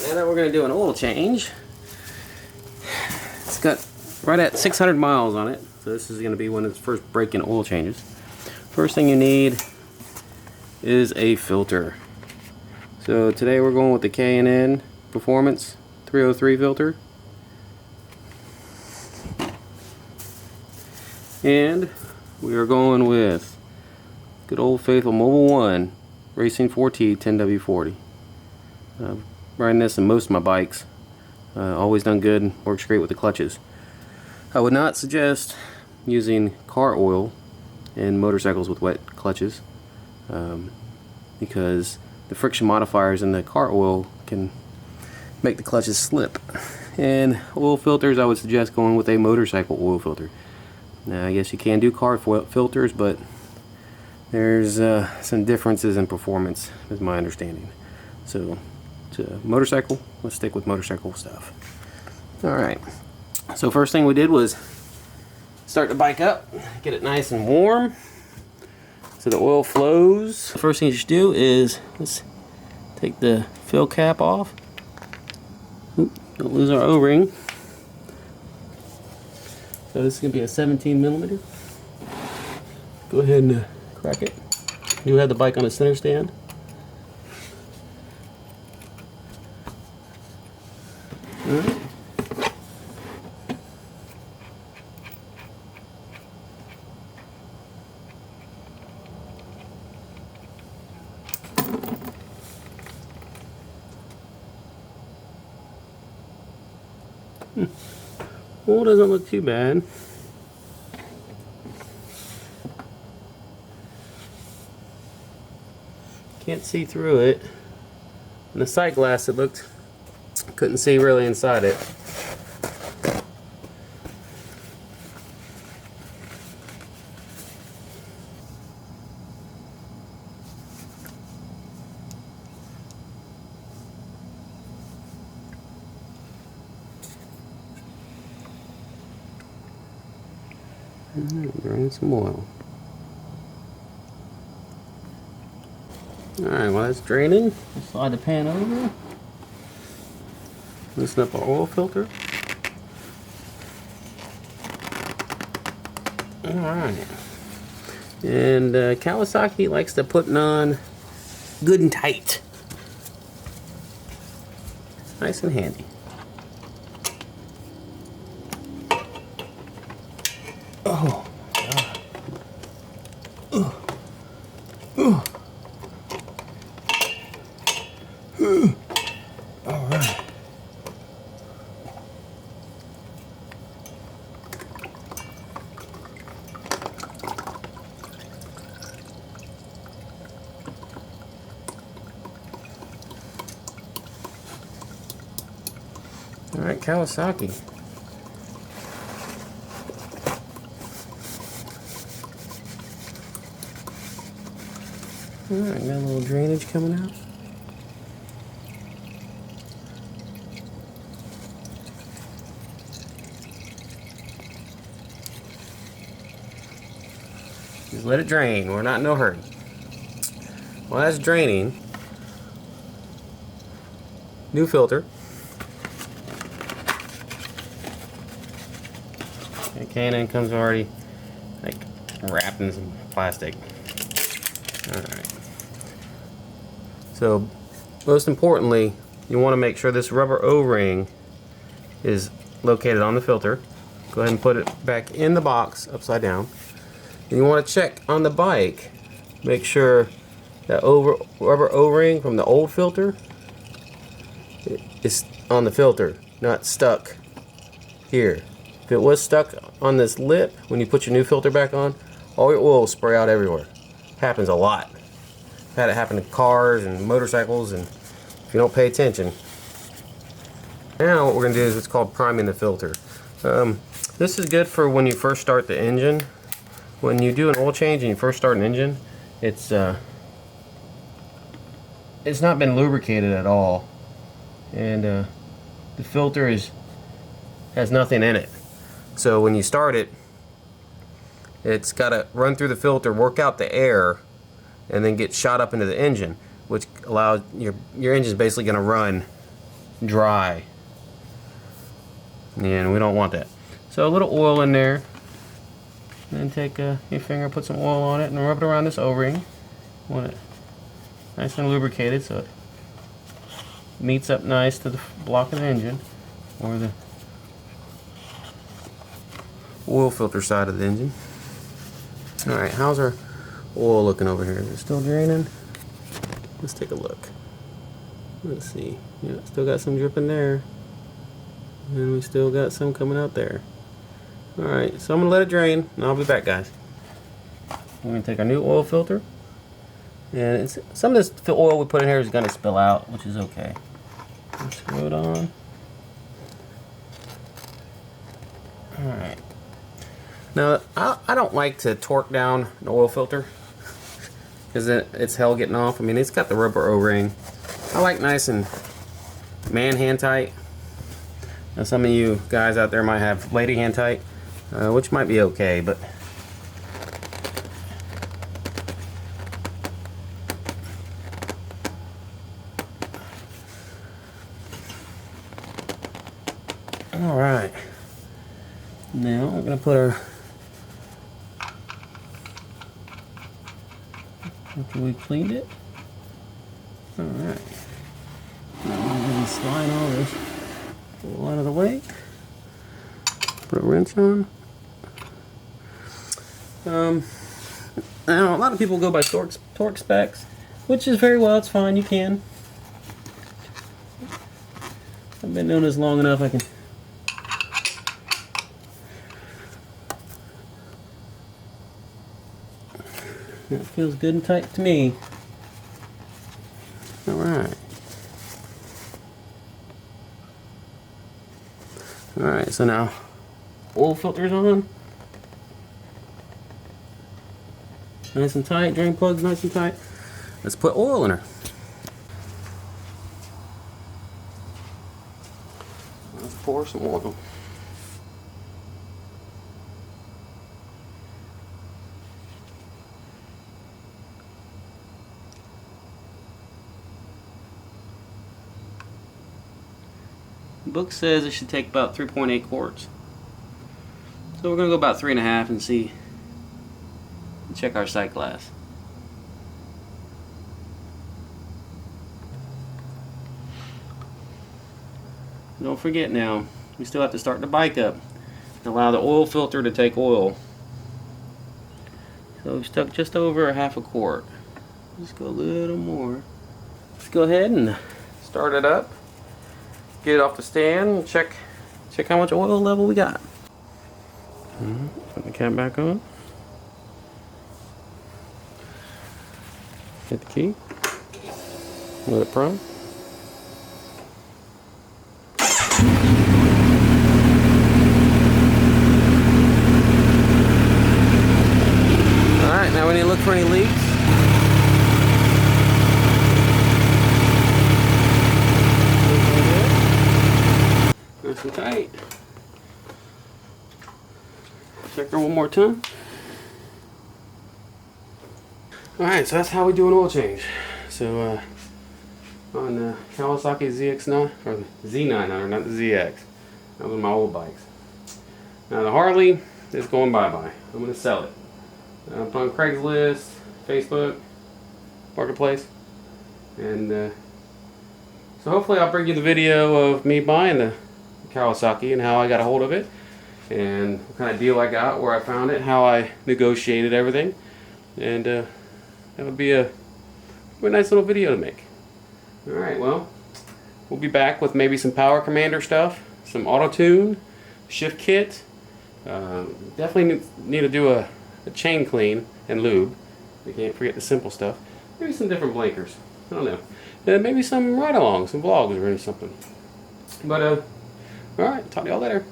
Now that we're going to do an oil change, it's got right at 600 miles on it, so this is going to be one of its first break-in oil changes. First thing you need is a filter. So today we're going with the K&N Performance 303 filter. And we are going with good old faithful Mobil 1 Racing 4T 10W40. Riding this in most of my bikes. Always done good and works great with the clutches. I would not suggest using car oil in motorcycles with wet clutches because the friction modifiers in the car oil can make the clutches slip. And oil filters, I would suggest going with a motorcycle oil filter. Now, I guess you can do car filters, but there's some differences in performance, is my understanding. So, to motorcycle, let's stick with motorcycle stuff. Alright, so first thing we did was start the bike up, get it nice and warm so the oil flows. The first thing you should do is let's take the fill cap off. Oop, don't lose our O-ring. So this is going to be a 17 millimeter. Go ahead and crack it. You have the bike on a center stand. Alright. Well, it doesn't look too bad. Can't see through it. In the sight glass, it looked, couldn't see really inside it. Drain some oil. Alright, while it's draining, slide the pan over. Loosen up our oil filter. Alright. And Kawasaki likes to put it on good and tight. Nice and handy. Oh, God. All right. All right, Kawasaki. Alright, got a little drainage coming out. Just let it drain. We're not in no hurry. While that's draining, new filter. And K&N comes already like wrapped in some plastic. Alright. So, most importantly, you want to make sure this rubber O-ring is located on the filter. Go ahead and put it back in the box upside down. And you want to check on the bike, make sure that rubber O-ring from the old filter is on the filter, not stuck here. If it was stuck on this lip when you put your new filter back on, all your oil will spray out everywhere. Happens a lot. I've had it happen to cars and motorcycles, and if you don't pay attention. Now what we're going to do is it's called priming the filter. This is good for when you first start the engine. When you do an oil change and you first start an engine, it's not been lubricated at all, and the filter has nothing in it. So when you start it, it's got to run through the filter, work out the air, and then get shot up into the engine, which allows your engine's basically going to run dry. And we don't want that. So a little oil in there. And then take your finger, put some oil on it, and rub it around this O-ring. Want it nice and lubricated so it meets up nice to the block of the engine, or the oil filter side of the engine. Alright, how's our oil looking over here? Is it still draining? Let's take a look. Let's see. Yeah, still got some dripping there. And we still got some coming out there. Alright, so I'm going to let it drain, and I'll be back, guys. We're going to take our new oil filter. And some of this oil we put in here is going to spill out, which is okay. Let's screw it on. Alright. Now, I don't like to torque down an oil filter, because it's hell getting off. I mean, it's got the rubber O-ring. I like nice and man-hand tight. Now, some of you guys out there might have lady hand tight, which might be okay, but alright. Now we're going to put our, after we cleaned it, alright. Now I'm going to slide all this oil out of the way. Put a wrench on. Now a lot of people go by torque specs, which is very well, it's fine, you can. I've been doing this long enough, I can. That feels good and tight to me. Alright. Alright, so now oil filter's on. Nice and tight, drain plug's nice and tight. Let's put oil in her. Let's pour some oil. The book says it should take about 3.8 quarts. So we're going to go about 3.5 and see. Check our sight glass. Don't forget now, we still have to start the bike up and allow the oil filter to take oil. So we stuck just over 1/2 quart. Let's go a little more. Let's go ahead and start it up. Get it off the stand and check how much oil level we got. Put the cap back on. Hit the key. Let it prime. Alright, now we need to look for any leaks. Nice and tight. Check her one more time. Alright, so that's how we do an oil change. So on the Kawasaki ZX9, or the Z900, not the ZX. That was my old bikes. Now the Harley is going bye-bye. I'm going to sell it. Up on Craigslist, Facebook, Marketplace. And so hopefully I'll bring you the video of me buying the Kawasaki and how I got a hold of it. And what kind of deal I got, where I found it, how I negotiated everything. And that would be a nice little video to make. Alright, well, we'll be back with maybe some Power Commander stuff, some auto tune, shift kit. Definitely need to do a chain clean and lube. We can't forget the simple stuff. Maybe some different blinkers. I don't know. Maybe some ride-alongs, some vlogs or something. But, alright, talk to y'all later.